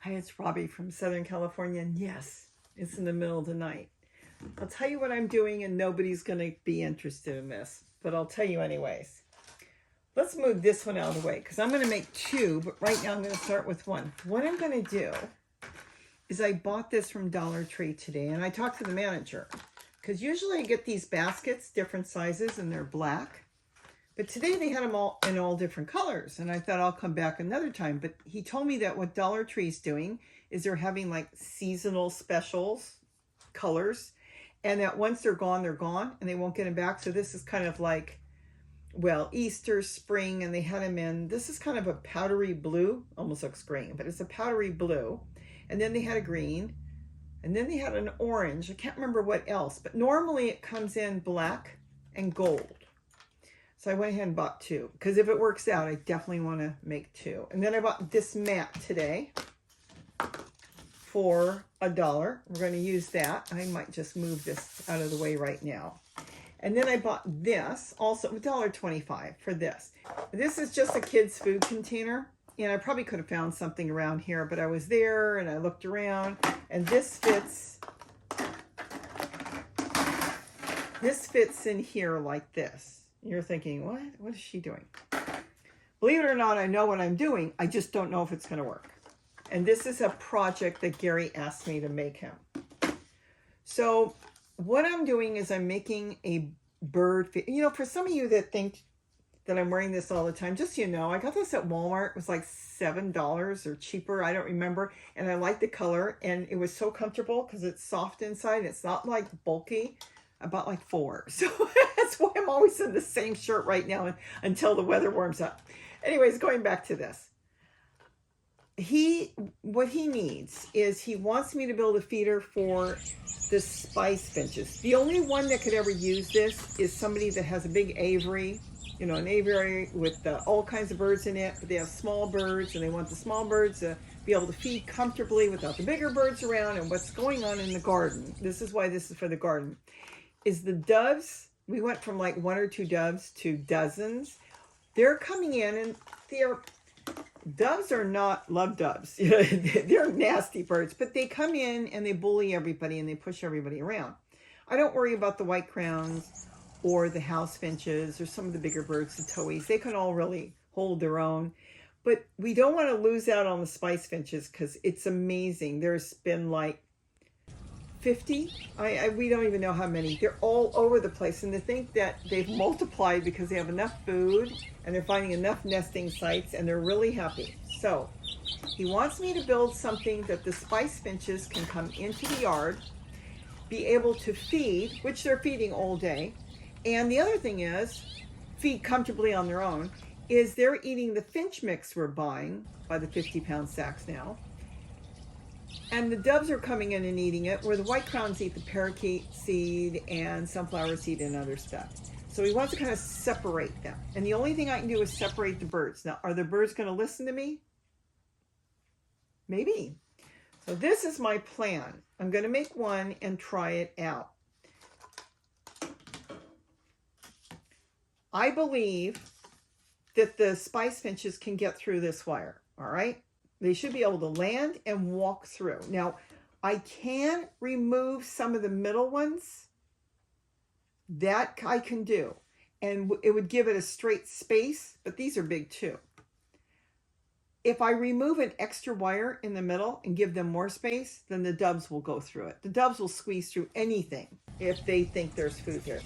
Hi, it's Robbie from Southern California, and yes, it's in the middle of the night. I'll tell you what I'm doing, and nobody's going to be interested in this, but I'll tell you anyways. Let's move this one out of the way, because I'm going to make two, but right now I'm going to start with one. What I'm going to do is I bought this from Dollar Tree today, and I talked to the manager, because usually I get these baskets, different sizes, and they're black. But today they had them all in all different colors, and I thought I'll come back another time. But he told me that what Dollar Tree's doing is they're having like seasonal specials, colors, and that once they're gone, and they won't get them back. So this is kind of like, well, Easter, spring, and they had them in, this is kind of a powdery blue, almost looks green, but it's a powdery blue. And then they had a green, and then they had an orange. I can't remember what else, but normally it comes in black and gold. So I went ahead and bought two, because if it works out, I definitely want to make two. And then I bought this mat today for $1. We're going to use that. I might just move this out of the way right now. And then I bought this, also $1.25 for this. This is just a kid's food container. And I probably could have found something around here, but I was there and I looked around. And this fits in here like this. You're thinking, what? What is she doing? Believe it or not, I know what I'm doing. I just don't know if it's going to work. And this is a project that Gary asked me to make him. So what I'm doing is I'm making a bird feeder. You know, for some of you that think that I'm wearing this all the time, just so you know, I got this at Walmart. It was like $7 or cheaper. I don't remember. And I like the color. And it was so comfortable because it's soft inside. It's not like bulky. I bought like 4. So that's why I'm always in the same shirt right now until the weather warms up. Anyways, going back to this. What he needs is he wants me to build a feeder for the spice finches. The only one that could ever use this is somebody that has a big aviary, you know, an aviary with all kinds of birds in it, but they have small birds and they want the small birds to be able to feed comfortably without the bigger birds around. And what's going on in the garden, this is why this is for the garden, is the doves. We went from like 1 or 2 doves to dozens. They're coming in, and doves are not love doves. They're nasty birds, but they come in and they bully everybody and they push everybody around. I don't worry about the white crowns or the house finches or some of the bigger birds, the towies. They can all really hold their own. But we don't want to lose out on the spice finches because it's amazing. There's been like 50. We don't even know how many. They're all over the place, and to think that they've multiplied because they have enough food and they're finding enough nesting sites and they're really happy. So he wants me to build something that the spice finches can come into the yard, be able to feed, which they're feeding all day. And the other thing is, feed comfortably on their own, is they're eating the finch mix we're buying by the 50-pound sacks now. And the doves are coming in and eating it, where the white crowns eat the parakeet seed and sunflower seed and other stuff. So he wants to kind of separate them. And the only thing I can do is separate the birds. Now, are the birds going to listen to me? Maybe. So this is my plan. I'm going to make one and try it out. I believe that the spice finches can get through this wire, all right? They should be able to land and walk through. Now, I can remove some of the middle ones. That I can do. And it would give it a straight space, but these are big too. If I remove an extra wire in the middle and give them more space, then the doves will go through it. The doves will squeeze through anything if they think there's food here.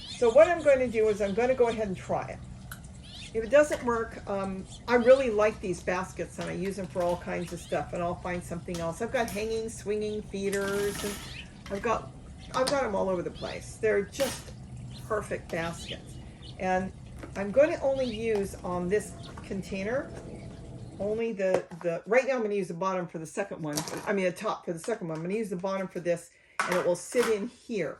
So what I'm going to do is I'm going to go ahead and try it. If it doesn't work, I really like these baskets and I use them for all kinds of stuff, and I'll find something else. I've got hanging, swinging feeders, and I've got them all over the place. They're just perfect baskets. And I'm going to only use on this container, only right now I'm going to use the bottom for the second one. I mean the top for the second one. I'm going to use the bottom for this, and it will sit in here.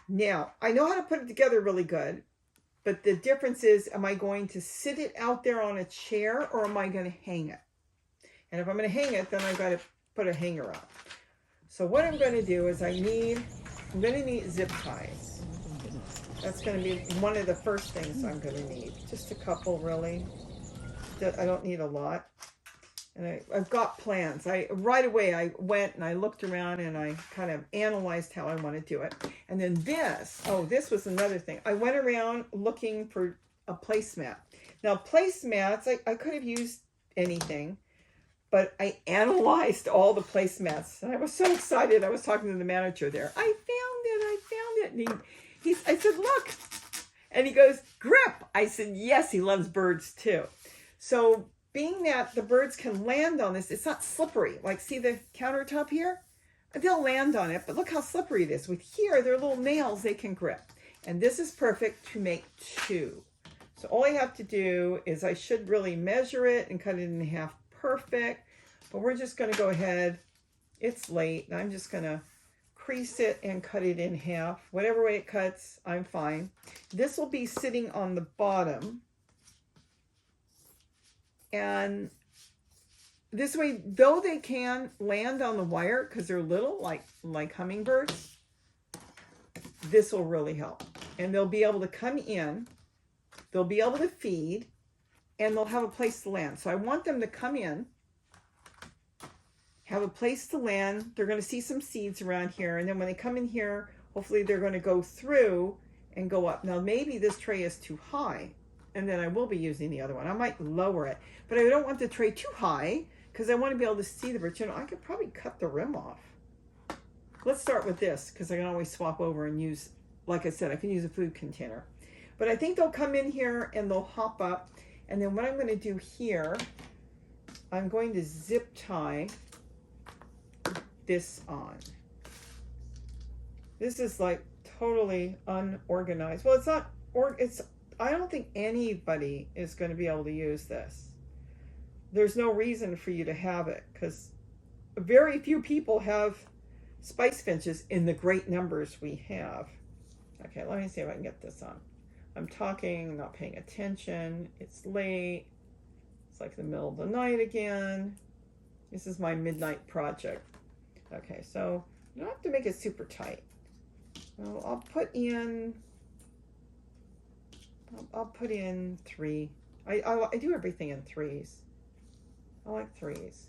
Now, I know how to put it together really good. But the difference is, am I going to sit it out there on a chair or am I going to hang it? And if I'm going to hang it, then I've got to put a hanger on. So what I'm going to do is I'm going to need zip ties. That's going to be one of the first things I'm going to need. Just a couple, really. I don't need a lot. And I've got plans. Right away I went and I looked around and I kind of analyzed how I want to do it. And then this was another thing. I went around looking for a placemat. Now placemats, I could have used anything, but I analyzed all the placemats and I was so excited. I was talking to the manager there. I found it. And I said, look. And he goes, grip. I said, yes, he loves birds too. So being that the birds can land on this, it's not slippery. Like, see the countertop here? They'll land on it, but look how slippery it is. With here, their little nails they can grip. And this is perfect to make 2. So all I have to do is I should really measure it and cut it in half perfect. But we're just going to go ahead. It's late, and I'm just going to crease it and cut it in half. Whatever way it cuts, I'm fine. This will be sitting on the bottom. And this way, though they can land on the wire because they're little, like hummingbirds, this will really help. And they'll be able to come in, they'll be able to feed, and they'll have a place to land. So I want them to come in, have a place to land. They're going to see some seeds around here. And then when they come in here, hopefully they're going to go through and go up. Now, maybe this tray is too high, and then I will be using the other one. I might lower it, but I don't want the tray too high because I want to be able to see the birds. You know, I could probably cut the rim off. Let's start with this because I can always swap over and use, like I said, I can use a food container. But I think they'll come in here and they'll hop up. And then what I'm going to do here, I'm going to zip tie this on. This is like totally unorganized. Well, it's not, I don't think anybody is going to be able to use this. There's no reason for you to have it because very few people have spice finches in the great numbers we have. Okay, let me see if I can get this on. I'm talking, not paying attention. It's late. It's like the middle of the night again. This is my midnight project. Okay, so you don't have to make it super tight. So I'll put in 3. I do everything in 3s. I like 3s.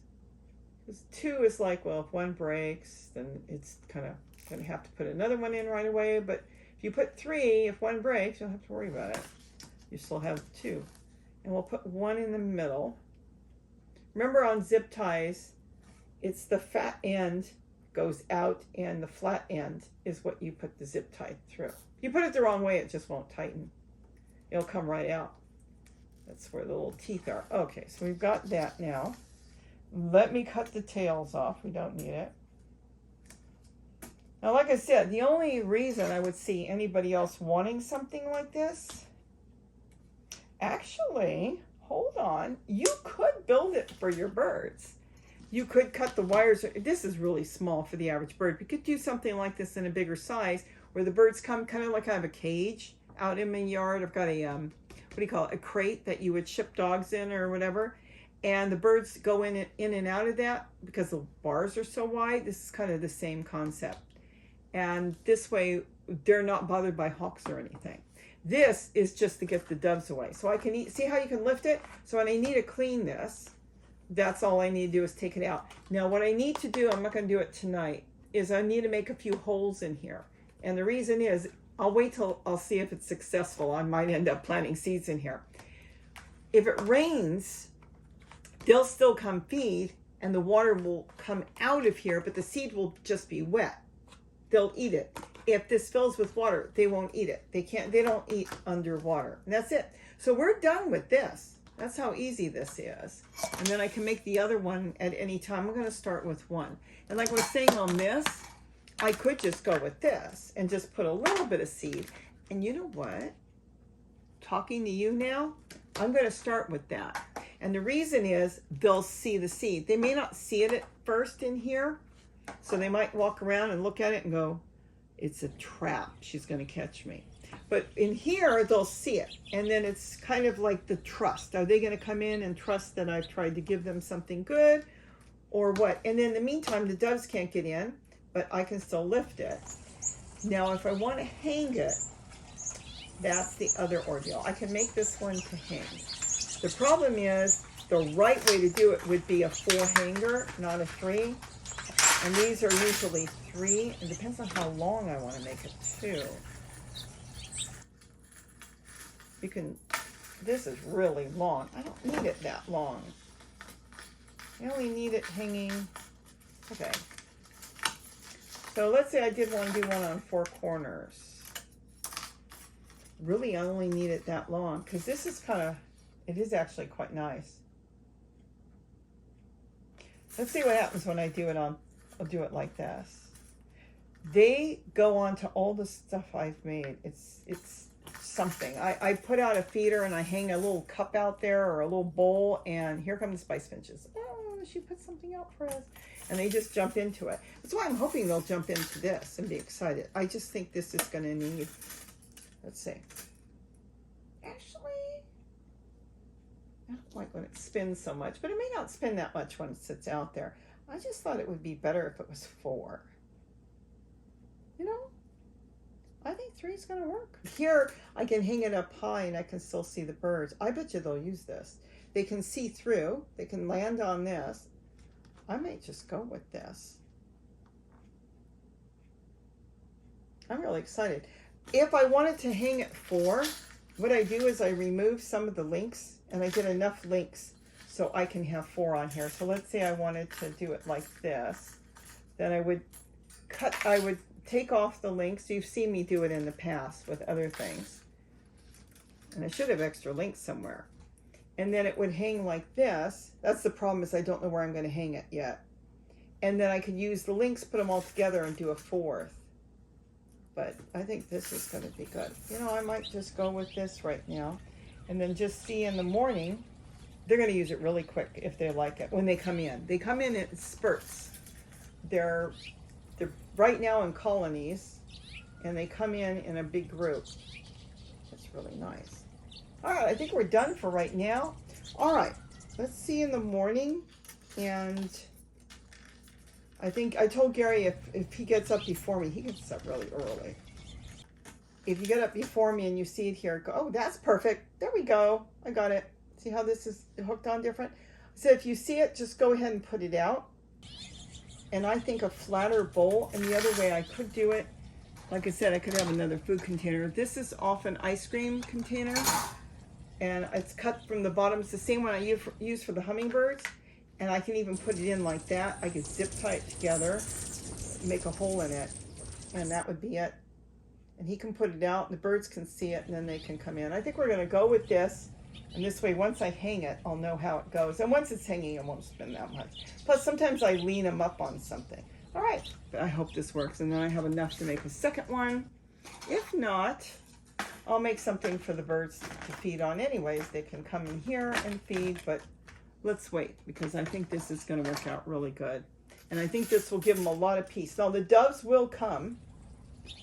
Because 2 is like, well, if one breaks, then it's kind of going to have to put another one in right away. But if you put 3, if one breaks, you don't have to worry about it. You still have 2. And we'll put 1 in the middle. Remember on zip ties, it's the fat end goes out and the flat end is what you put the zip tie through. If you put it the wrong way, it just won't tighten. It'll come right out. That's where the little teeth are. Okay, so we've got that now. Let me cut the tails off. We don't need it. Now, like I said, the only reason I would see anybody else wanting something like this, actually, hold on, you could build it for your birds. You could cut the wires. This is really small for the average bird. We could do something like this in a bigger size where the birds come kind of like I have a cage out in my yard. I've got a, what do you call it, a crate that you would ship dogs in or whatever. And the birds go in and out of that because the bars are so wide. This is kind of the same concept. And this way, they're not bothered by hawks or anything. This is just to get the doves away. So I can see how you can lift it? So when I need to clean this, that's all I need to do is take it out. Now what I need to do, I'm not going to do it tonight, is I need to make a few holes in here. And the reason is, I'll wait till I'll see if it's successful. I might end up planting seeds in here. If it rains, they'll still come feed and the water will come out of here, but the seed will just be wet. They'll eat it. If this fills with water, they won't eat it. They don't eat underwater. And that's it. So we're done with this. That's how easy this is. And then I can make the other one at any time. I'm going to start with 1. And like I was saying on this, I could just go with this and just put a little bit of seed. And you know what? Talking to you now, I'm going to start with that. And the reason is they'll see the seed. They may not see it at first in here. So they might walk around and look at it and go, it's a trap. She's going to catch me. But in here, they'll see it. And then it's kind of like the trust. Are they going to come in and trust that I've tried to give them something good or what? And in the meantime, the doves can't get in, but I can still lift it. Now, if I want to hang it, that's the other ordeal. I can make this one to hang. The problem is the right way to do it would be a 4 hanger, not a 3. And these are usually 3. It depends on how long I want to make it too. You can, this is really long. I don't need it that long. I only need it hanging, okay. So let's say I did want to do one on 4 corners. Really, I only need it that long because this is kind of, it is actually quite nice. Let's see what happens when I do it on, I'll do it like this. They go on to all the stuff I've made. It's something. I put out a feeder and I hang a little cup out there or a little bowl, and here come the spice finches. Oh, she put something out for us. And they just jump into it. That's why I'm hoping they'll jump into this and be excited. I just think this is going to need, let's see. Actually, I don't like when it spins so much, but it may not spin that much when it sits out there. I just thought it would be better if it was 4. You know? I think 3 is going to work. Here, I can hang it up high and I can still see the birds. I bet you they'll use this. They can see through. They can land on this. I might just go with this. I'm really excited. If I wanted to hang it 4, what I do is I remove some of the links and I get enough links so I can have 4 on here. So let's say I wanted to do it like this. Then I would take off the links. You've seen me do it in the past with other things. And I should have extra links somewhere. And then it would hang like this. That's the problem, is I don't know where I'm going to hang it yet. And then I could use the links, put them all together and do a 4th. But I think this is going to be good. You know, I might just go with this right now. And then just see in the morning, they're going to use it really quick if they like it. When they come in. They come in spurts. They're right now in colonies. And they come in a big group. That's really nice. All right, I think we're done for right now. All right, let's see in the morning. And I think I told Gary if he gets up before me, he gets up really early. If you get up before me and you see it here, go, oh, that's perfect. There we go. I got it. See how this is hooked on different? So if you see it, just go ahead and put it out. And I think a flatter bowl, and the other way I could do it, like I said, I could have another food container. This is off an ice cream container. And it's cut from the bottom. It's the same one I use for the hummingbirds. And I can even put it in like that. I could zip tie it together, make a hole in it, and that would be it. And he can put it out, and the birds can see it, and then they can come in. I think we're going to go with this. And this way, once I hang it, I'll know how it goes. And once it's hanging, it won't spin that much. Plus, sometimes I lean them up on something. All right, but I hope this works. And then I have enough to make a second one. If not, I'll make something for the birds to feed on anyways. They can come in here and feed, but let's wait, because I think this is going to work out really good. And I think this will give them a lot of peace. Now, the doves will come.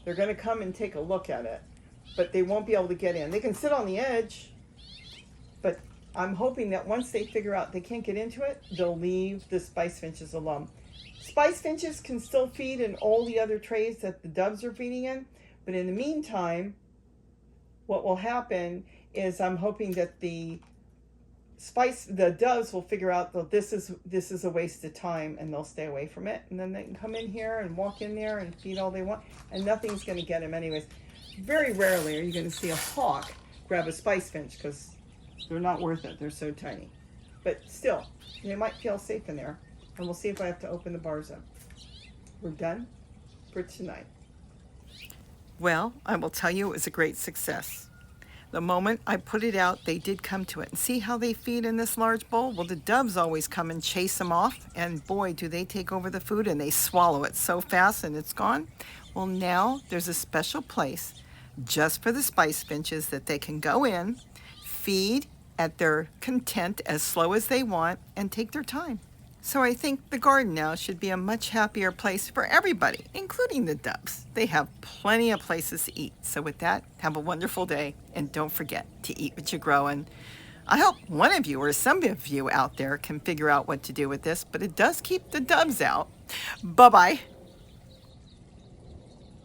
They're going to come and take a look at it, but they won't be able to get in. They can sit on the edge, but I'm hoping that once they figure out they can't get into it, they'll leave the spice finches alone. Spice finches can still feed in all the other trays that the doves are feeding in, but in the meantime, what will happen is I'm hoping that the doves will figure out that this is a waste of time, and they'll stay away from it. And then they can come in here and walk in there and feed all they want, and nothing's going to get them anyways. Very rarely are you going to see a hawk grab a spice finch, because they're not worth it. They're so tiny. But still, they might feel safe in there. And we'll see if I have to open the bars up. We're done for tonight. Well, I will tell you it was a great success. The moment I put it out, they did come to it. And see how they feed in this large bowl? Well, the doves always come and chase them off. And boy, do they take over the food, and they swallow it so fast and it's gone. Well, now there's a special place just for the spice finches that they can go in, feed at their content as slow as they want, and take their time. So I think the garden now should be a much happier place for everybody, including the doves. They have plenty of places to eat. So with that, have a wonderful day, and don't forget to eat what you grow. And I hope one of you or some of you out there can figure out what to do with this, but it does keep the doves out. Bye-bye.